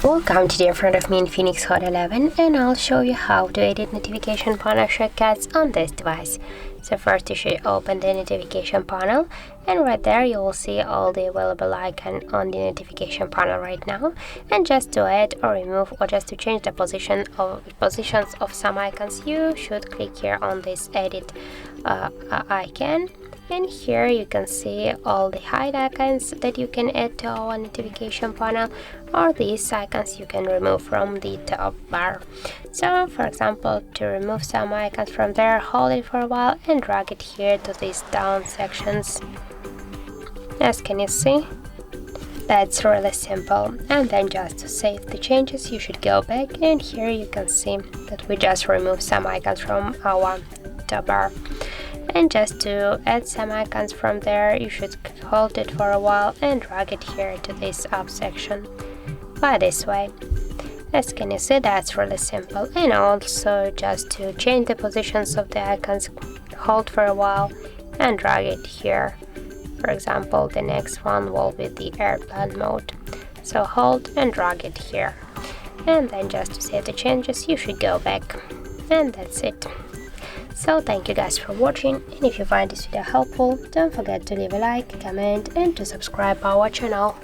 Welcome today in front of me Infinix Hot 11, and I'll show you how to edit notification panel shortcuts on this device. So first you should open the notification panel, and right there you will see all the available icons on the notification panel right now. And just to add or remove or just to change the positions of some icons, you should click here on this edit icon. And here you can see all the hide icons that you can add to our notification panel, or these icons you can remove from the top bar. So for example, to remove some icons from there, hold it for a while and drag it here to these down sections. As can you see, that's really simple. And then just to save the changes, you should go back, and here you can see that we just removed some icons from our top bar. And just to add some icons from there, you should hold it for a while and drag it here to this up section by this way. As can you see, that's really simple. And also just to change the positions of the icons, hold for a while and drag it here. For example, the next one will be the airplane mode. So hold and drag it here. And then just to save the changes, you should go back. And that's it. So thank you guys for watching, and if you find this video helpful, don't forget to leave a like, comment and to subscribe our channel.